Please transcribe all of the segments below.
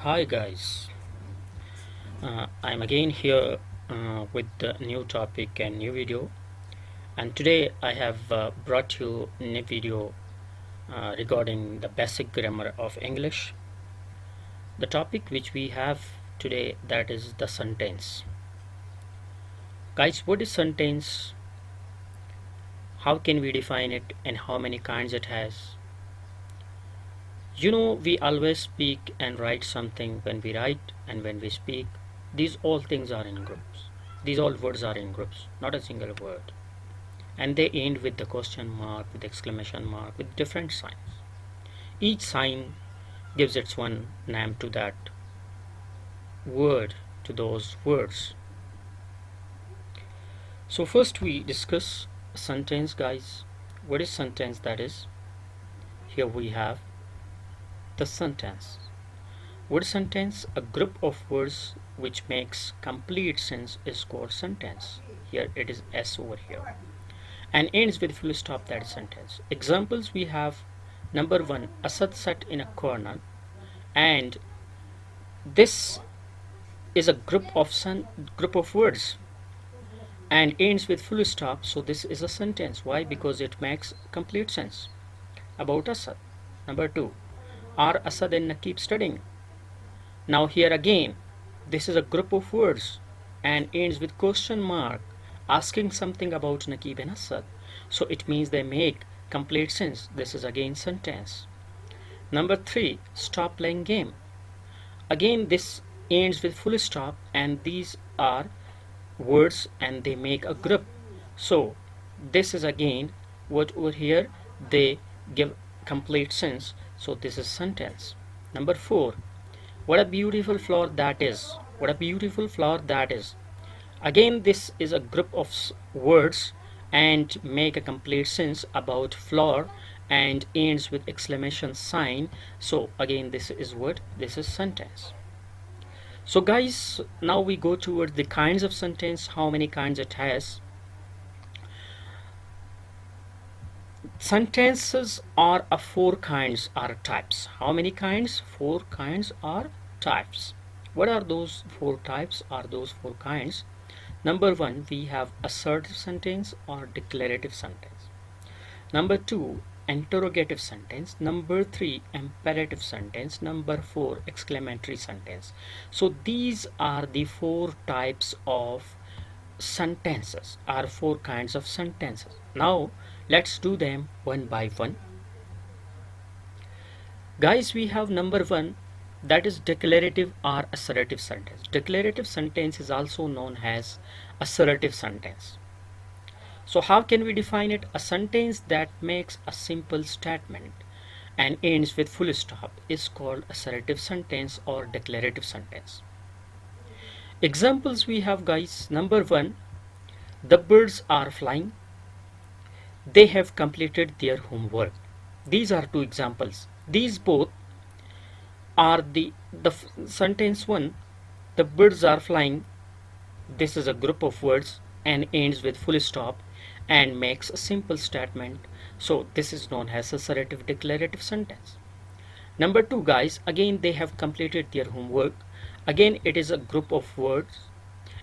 Hi guys, I'm again here with the new topic and new video, and today I have brought you a new video regarding the basic grammar of English. The topic which we have today, that is the sentence. Guys, what is sentence? How can we define it and how many kinds it has? We always speak and write something. When we write and when we speak, these all things are in groups. These all words are in groups, not a single word. And they end with the question mark, with exclamation mark, with different signs. Each sign gives its one name to that word, to those words. So first we discuss sentence, guys. What is sentence? That is, here we have the sentence. Word sentence, a group of words which makes complete sense, is called sentence. Here it is S over here. And ends with full stop, that is sentence. Examples we have: number one, Asad sat in a corner, and this is a group of words and ends with full stop, so this is a sentence. Why? Because it makes complete sense about Asad. Number two, are Asad and Nakib studying? Now here again, this is a group of words and ends with question mark, asking something about Nakib and Asad. So it means they make complete sense. This is again sentence. Number three, stop playing game. Again, this ends with full stop and these are words and they make a group. So this is again what over here they give complete sense. So this is sentence. Number four, what a beautiful flower that is. What a beautiful flower that is. Again, this is a group of words and make a complete sense about flower and ends with exclamation sign. So again, this is what? This is sentence. So guys, now we go towards the kinds of sentence, how many kinds it has. Sentences are of four kinds or types. How many kinds? Four kinds or types. What are those four types or those four kinds? Number one, we have assertive sentence or declarative sentence. Number two, interrogative sentence. Number three, imperative sentence. Number four, exclamatory sentence. So these are the four types of sentences, or four kinds of sentences. Now let's do them one by one. Guys, we have number one, that is declarative or assertive sentence. Declarative sentence is also known as assertive sentence. So how can we define it? A sentence that makes a simple statement and ends with full stop is called assertive sentence or declarative sentence. Examples we have, guys. Number one, the birds are flying. They have completed their homework. These are two examples. These both are the sentence one, the birds are flying. This is a group of words and ends with full stop and makes a simple statement. So this is known as assertive declarative sentence. Number two, guys, again they have completed their homework. Again it is a group of words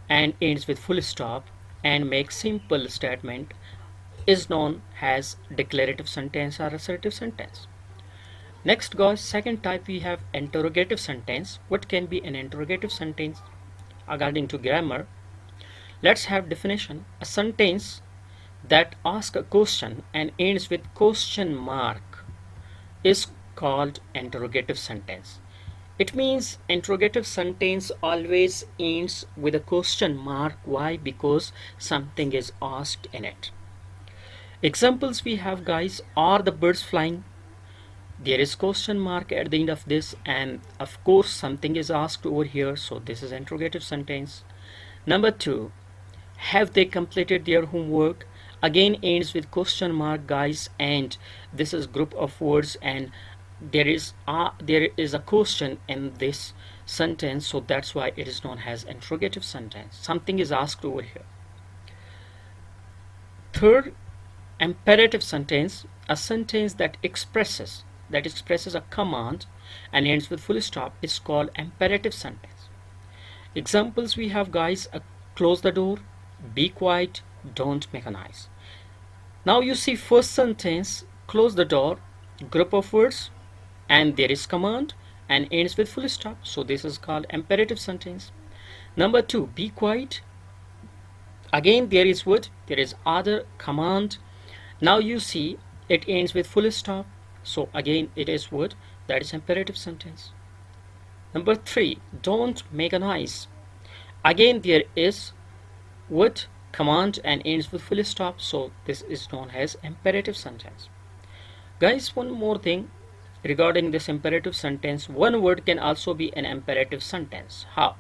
and ends with full stop and makes simple statement, is known as declarative sentence or assertive sentence. Next, guys, second type we have interrogative sentence. What can be an interrogative sentence according to grammar? Let's have definition. A sentence that asks a question and ends with question mark is called interrogative sentence. It means interrogative sentence always ends with a question mark. Why? Because something is asked in it. Examples we have, guys, are the birds flying? There is question mark at the end of this and of course something is asked over here, so this is interrogative sentence. Number two, have they completed their homework? Again ends with question mark, guys, and this is group of words and there is a question in this sentence, so that's why it is known as interrogative sentence. Something is asked over here. Third, imperative sentence, a sentence that expresses a command and ends with full stop is called imperative sentence. Examples we have, guys: close the door, be quiet, don't make a noise. Now you see first sentence, close the door, group of words, and there is command and ends with full stop, so this is called imperative sentence. Number two, be quiet, again there is word, there is other command. Now you see it ends with full stop, so again it is word, that is imperative sentence. Number three, don't make a noise, again there is word, command and ends with full stop, so this is known as imperative sentence. Guys, one more thing regarding this imperative sentence, one word can also be an imperative sentence. How?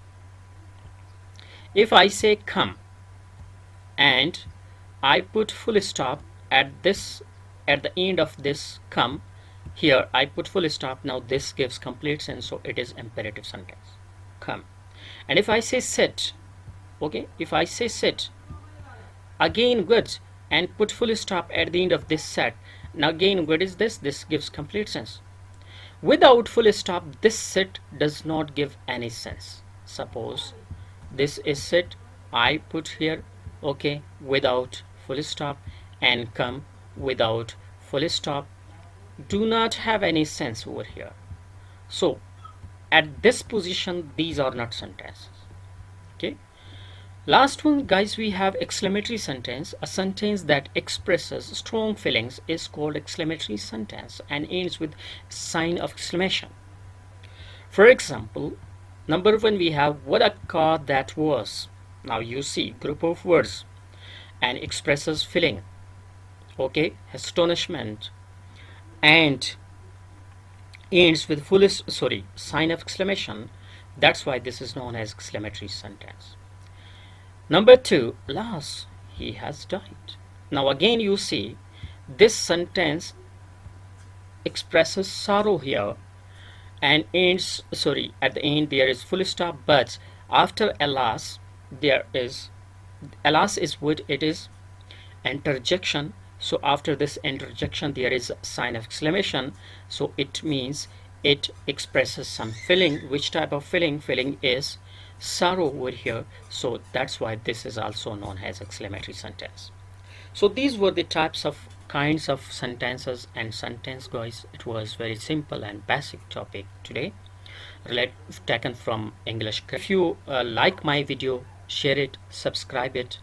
If I say come and I put full stop at the end of this come, here I put full stop, now this gives complete sense, so it is imperative sentence, come. And if I say sit, okay, if I say sit, again good, and put full stop at the end of this set, now again what is this, this gives complete sense. Without full stop, this sit does not give any sense. Suppose this is sit, I put here, okay, without full stop, and come without full stop, do not have any sense over here. So at this position, these are not sentences. Okay, last one, guys, we have exclamatory sentence. A sentence that expresses strong feelings is called exclamatory sentence and ends with sign of exclamation. For example, number one, we have what a car that was. Now you see group of words and expresses feeling, okay, astonishment, and ends with sign of exclamation. That's why this is known as exclamatory sentence. Number two, alas, he has died. Now again you see this sentence expresses sorrow here and ends, at the end there is full stop, but after alas is what it is interjection, so after this interjection there is a sign of exclamation, so it means it expresses some feeling. Which type of feeling? Feeling is sorrow over here, so that's why this is also known as exclamatory sentence. So these were the types of kinds of sentences and sentence, guys. It was very simple and basic topic today, taken from English. If you like my video, share it, subscribe it,